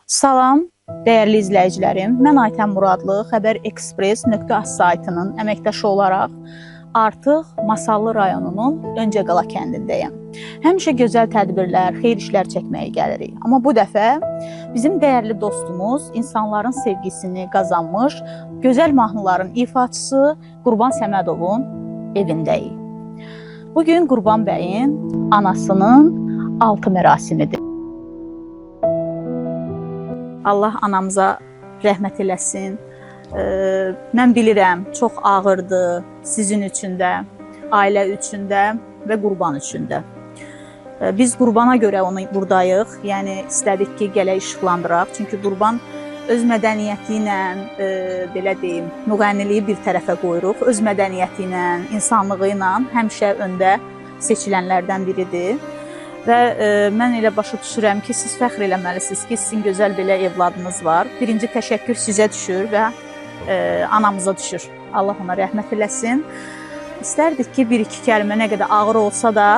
Salam, dəyərli izləyicilərim. Mən Aytən Muradlı, xəbərexpress.az saytının əməkdaşı olaraq artıq Masallı rayonunun Öncəqala kəndindəyəm. Həmişə gözəl tədbirlər, xeyir işlər çəkməyə gəlirik. Amma bu dəfə bizim dəyərli dostumuz, insanların sevgisini qazanmış, gözəl mahnıların ifaçısı Qurban Səmədovun evindəyik. Bugün Qurban bəyin anasının altı mərasimidir. Allah anamıza rəhmət eləsin. Mən bilirəm, çox ağırdır sizin üçün də, ailə üçün də və Qurban üçün də. Biz Qurbana görə onu buradayıq. Yəni istədik ki, gələk işıqlandıraq. Çünki Qurban öz mədəniyyəti ilə, belə deyim, müğənniliyi bir tərəfə qoyuruq. Öz mədəniyyəti ilə, insanlığı ilə həmişə öndə seçilənlərdən biridir. Və mən elə başa düşürəm ki, siz fəxr eləməlisiniz ki, sizin gözəl belə evladınız var. Birinci təşəkkür sizə düşür və anamıza düşür. Allah ona rəhmət eləsin. İstərdik ki, bir-iki kəlmə nə qədər ağır olsa da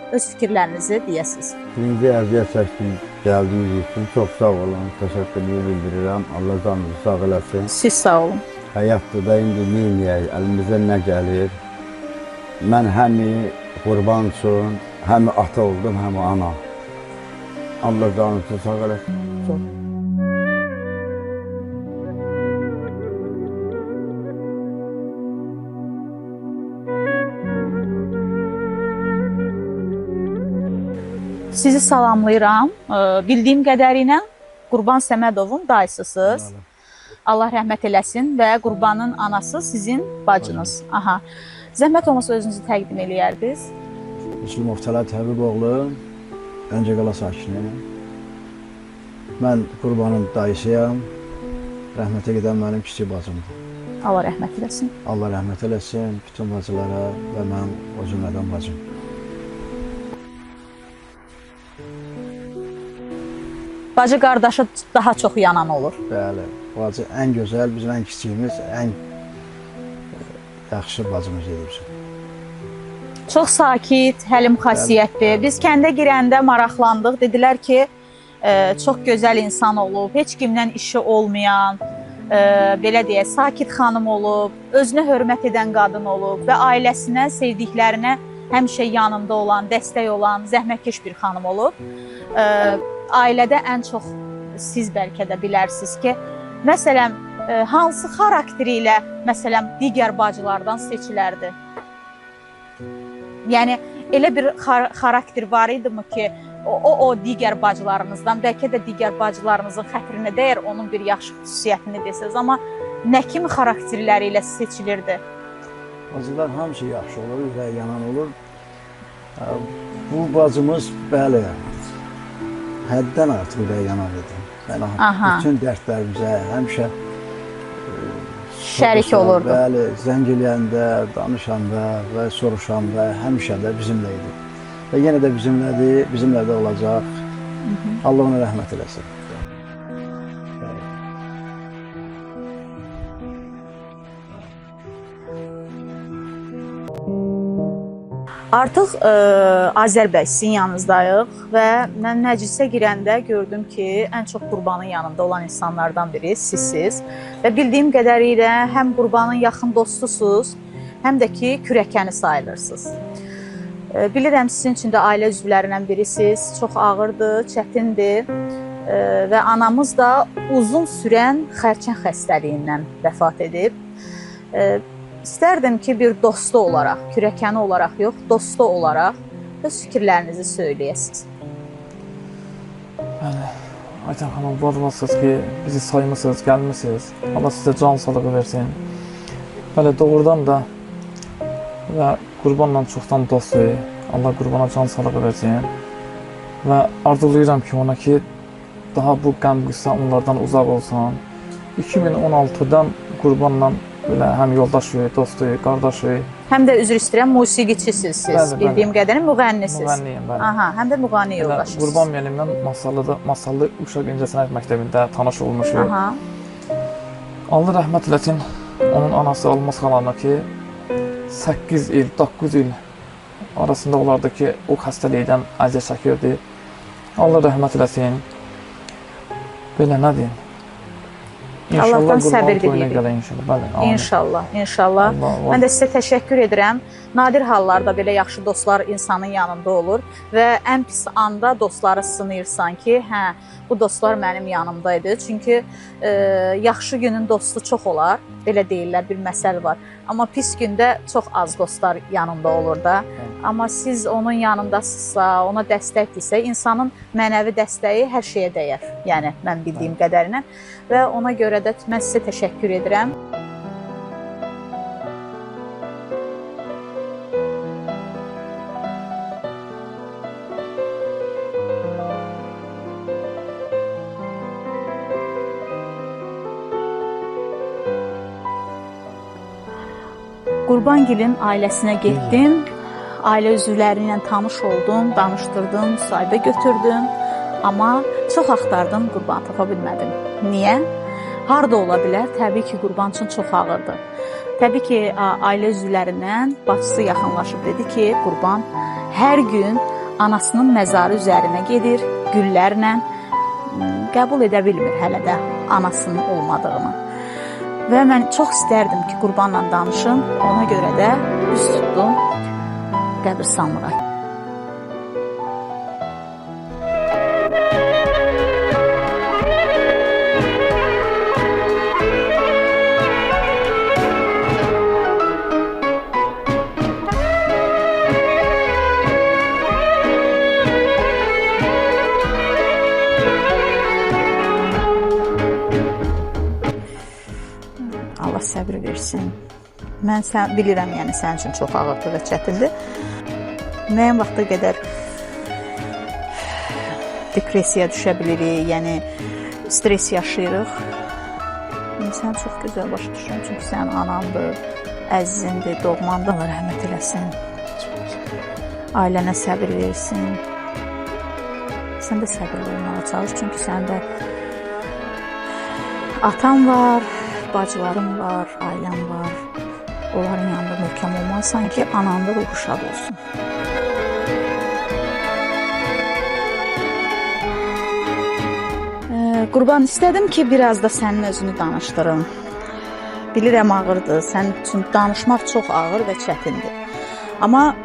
öz fikirlərinizi deyəsiniz. Birinci əziyyət çəkdim, gəldiyiniz üçün çox sağ olun, təşəkkürlüyü bildirirəm. Allah canınızı sağ eləsin. Siz sağ olun. Həyatda da indi neyniyək, əlimizə nə gəlir? Mən həmi Qurban üçün, həm ata oldum, həm ana. Allah canınızı sağ eləsin. Sizi salamlayıram. Bildiyim qədərilə Qurban Səmədovun dayısısınız. Allah rəhmət eləsin və Qurbanın anası sizin bacınız. Aha. Zəhmət olmasa özünüzü təqdim eləyərdiniz. Müslümov Təlat Həbiboğlu, Öncəqala sakini. Mən Qurbanın dayısıyam. Rəhmətə gedən mənim kiçik bacımdır. Allah rəhmət eləsin. Allah rəhmət eləsin bütün bacılara və mənim o cümlədən bacım. Bacı qardaşı daha çox yanan olur. Bəli, bacı ən gözəl, bizim ən kiçiyimiz, ən yaxşı bacımız edibsin. Çox sakit, həlim xasiyyətli. Biz kəndə girəndə maraqlandıq. Dedilər ki, çox gözəl insan olub, heç kimdən işi olmayan, belə deyək, sakit xanım olub, özünə hörmət edən qadın olub və ailəsinə, sevdiklərinə həmişə yanında olan, dəstək olan, zəhmətkeş bir xanım olub. Ailədə ən çox siz bəlkə də bilərsiniz ki, məsələn, hansı xarakteri ilə, məsələn, digər bacılardan seçilərdi? Yəni, elə bir xarakter var idimi ki, o digər bacılarınızdan, bəlkə də digər bacılarınızın xətrinə dəyər onun bir yaxşı xüsusiyyətini desəz, amma nə kimi xarakterləri ilə seçilirdi? Bacılar hamısı yaxşı olur, ürək yanan olur. Bu bacımız, bəli, həddən artıq ürək yanan idi. Bütün dərdlərimizə həmişə şərik olurdu. Bəli, zəng eləyəndə, danışanda və soruşanda həmişə də bizimlə idi. Və yenə də bizimlədir, bizimlə də olacaq. Allah ona rəhmət eləsin. Artıq Azər bəy sizin yanınızdayıq və mən məclisə girəndə gördüm ki, ən çox Qurbanın yanında olan insanlardan biri sizsiniz. Və bildiyim qədərilə həm Qurbanın yaxın dostusunuz, həm də ki, kürəkəni sayılırsınız. Bilirəm, sizin üçün də ailə üzvlərindən birisiniz, çox ağırdır, çətindir və anamız da uzun sürən xərçəng xəstəliyindən vəfat edib. İstərdim ki, bir dostu olaraq, kürəkəni olaraq yox, dostu olaraq öz fikirlərinizi söyləyəsiniz. Bəli, Aytən xanım, varmısınız ki, bizi saymısınız, gəlmişsiniz. Allah sizə can sağlığı versin. Bəli, doğrudan da və Qurbanla çoxdan dostuyuz. Allah Qurbana can sağlığı versin. Və arzulayıram ki, ona ki, daha bu qəm qıssa onlardan uzaq olsun. 2016-dan Qurbanla belə həm yoldaşıyıq, dostuyuz, qardaşıyıq. Həm də üzr istəyirəm, musiqiçisiniz siz, bildiyim qədərin müğənnisiniz. Müğənniyim, bəli. Aha, həm də müğənni yoldaşısınız. Qurban müəllimlə Masallı Uşaq İncəsənət Məktəbində tanış olmuşuq. Allah rəhmət eləsin onun anası Almaz xalanı ki, 8 il, 9 il arasında olardı ki, o xəstəlikdən əziyyət çəkirdi. Allah rəhmət eləsin. belə nə deyim? Allahdan İnşallah səbir qurban toyuna diləyirik. gələk inşallah. Bəli, amin. İnşallah, inşallah. Allah. Mən də sizə təşəkkür edirəm. Nadir hallarda belə yaxşı dostlar insanın yanında olur və ən pis anda dostları sınayırsan ki, hə, bu dostlar mənim yanımdaydı. Çünki yaxşı günün dostu çox olar, belə deyirlər, bir məsəl var. Amma pis gündə çox az dostlar yanında olur da. Amma siz onun yanındasınızsa, ona dəstəkdirsə, insanın mənəvi dəstəyi hər şeyə dəyər. Yəni mən bildiyim qədərinə və ona görə də mən sizə təşəkkür edirəm. Qurbangilin ailəsinə getdim. Ailə üzvləri ilə tanış oldum, danışdırdım, müsahibə götürdüm. Amma çox axtardım, Qurban tapa bilmədim. Niyə? Harda ola bilər? Təbii ki, Qurban üçün çox ağırdı. Təbii ki, ailə üzvlərindən bacısı yaxınlaşıb dedi ki, Qurban hər gün anasının məzarı üzərinə gedir, güllərlə qəbul edə bilmir hələ də anasının olmadığını. Və mən çox istərdim ki, Qurbanla danışım, ona görə də üz tutdum qəbristanlığa. Allah səbir versin. Mən bilirəm, yəni sənin üçün çox ağırdır və çətindir. Müəyyən vaxta qədər depressiyaya düşə bilirik, yəni stres yaşayırıq. Sən çox gözəl başa düşürəm, çünki sənin anandır, əzizindir, doğmandır. Allah rəhmət eləsin. Ailənə səbir versin. Sən də səbirli olmağa çalış, çünki səndə atan var, bacılarım var, ailəm var. Onların yanında möhkəm olmalısan ki, ananda ruhu şad olsun. Qurban, istədim ki, biraz da sənin özünü danışdırım. Bilirəm ağırdır, sənin üçün danışmaq çox ağır və çətindir. Amma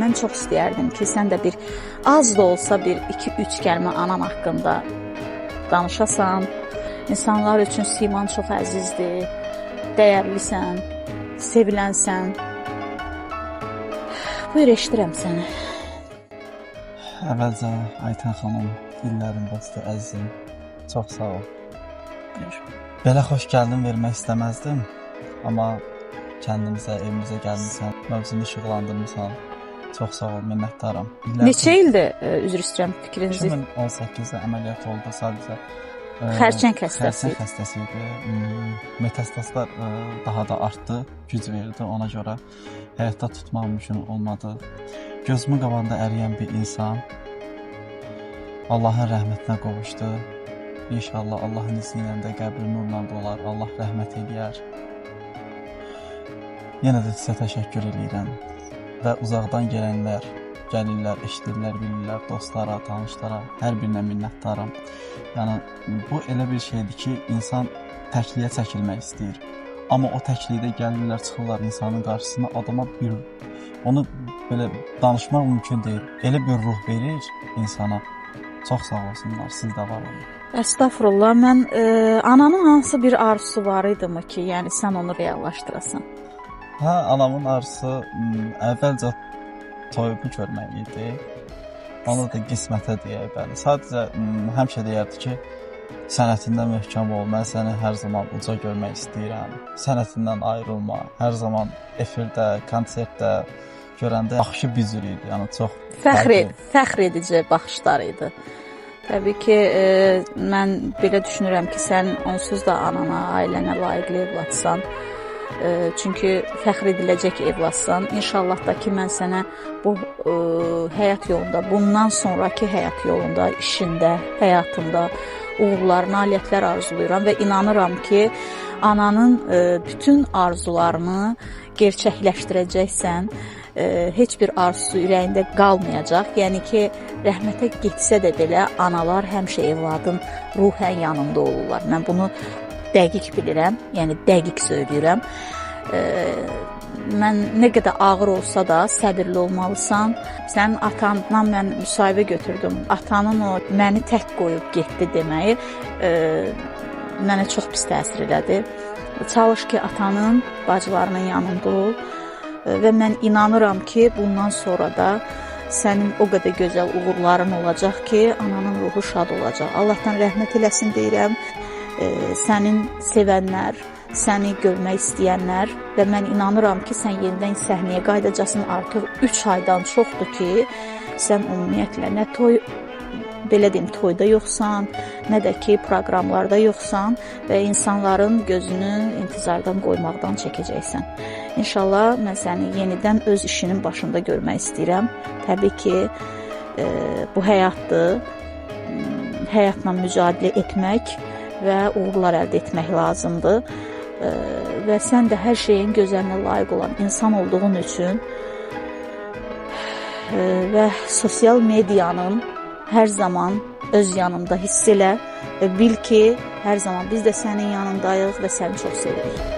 mən çox istəyərdim ki, sən də bir az da olsa bir 2-3 kəlmə anan haqqında danışasan. İnsanlar üçün Siman çox əzizdir, dəyərlisən, sevilənsən. Buyur, eşidirəm səni. Əvvəlcə Aytən xanım, illərin dostu, əzizim, çox sağ ol. Buyur. Belə xoş gəldin vermək istəməzdim, amma kəndimizə, evimizə gəlmişsən, mövzunu işıqlandırmışsan. Çox sağ ol, minnətdaram. Neçə ildir, üzr istəyirəm fikrinizi? 2018-də əməliyyat oldu sadəcə. Xərçəng xəstəsi. Xərçəng xəstəsi idi. Metastazlar daha da artdı, güc verdi, ona görə həyatda tutmaq mümkün olmadı. Gözümün qabağında əriyən bir insan Allahın rəhmətinə qovuşdu. İnşallah Allahın izni ilə də qəbri nurla dolar, Allah rəhmət eləyər. Yenə də sizə təşəkkür edirəm və uzaqdan gələnlər, gəlirlər, eşidirlər, bilirlər, dostlara, tanışlara, hər birinə minnətdaram. Yəni, bu elə bir şeydir ki, insan təkliyə çəkilmək istəyir. Amma o təklikdə gəlirlər, çıxırlar insanın qarşısına, adama onu belə danışmaq mümkün deyil. Elə bir ruh verir insana. Çox sağ olsunlar, siz də var olun. Əstəğfurullah, mən ananın hansı bir arzusu var idi mi ki, yəni sən onu reallaşdırasan? Hə, anamın arzusu əvvəlcə toyumu görmək idi. Onu da qismətə deyək, bəli. Sadəcə həmişə deyərdi ki, sənətində möhkəm ol, mən səni hər zaman uca görmək istəyirəm. Sənətindən ayrılma, hər zaman efirdə, konsertdə görəndə baxışı bir cür idi, yəni çox fəxr edici baxışlar idi. Təbii ki, mən belə düşünürəm ki, sən onsuz da anana, ailənə layiqli evladsan. Çünki fəxr ediləcək evladsan. İnşallah da ki, mən sənə bu həyat yolunda, bundan sonraki həyat yolunda, işində, həyatında uğurlar, nailiyyətlər arzulayıram və inanıram ki, ananın bütün arzularını gerçəkləşdirəcəksən. heç bir arzusu ürəyində qalmayacaq. Yəni ki, rəhmətə getsə də belə analar həmişə evladın ruhən yanında olurlar. Mən bunu dəqiq bilirəm, yəni dəqiq söyləyirəm. Mən nə qədər ağır olsa da səbirli olmalısan. Sənin atandan mən müsahibə götürdüm. Atanın o məni tək qoyub getdi deməyi mənə çox pis təsir elədi. Çalış ki, atanın, bacılarının yanında ol və mən inanıram ki, bundan sonra da sənin o qədər gözəl uğurların olacaq ki, ananın ruhu şad olacaq. Allahdan rəhmət eləsin deyirəm. Sənin sevənlər, səni görmək istəyənlər və mən inanıram ki, sən yenidən səhnəyə qayıdacaqsın. Artıq 3 aydan çoxdur ki, sən ümumiyyətlə nə belə deyim, toyda yoxsan, nə də ki, proqramlarda yoxsan və insanların gözünü intizardan qoymaqdan çəkəcəksən. İnşallah mən səni yenidən öz işinin başında görmək istəyirəm. Təbii ki, bu həyatdır. Həyatla mücadilə etmək və uğurlar əldə etmək lazımdır. Və sən də hər şeyin gözəlinə layiq olan insan olduğun üçün və sosial medianın hər zaman öz yanında hiss elə və bil ki, hər zaman biz də sənin yanındayıq və səni çox sevirik.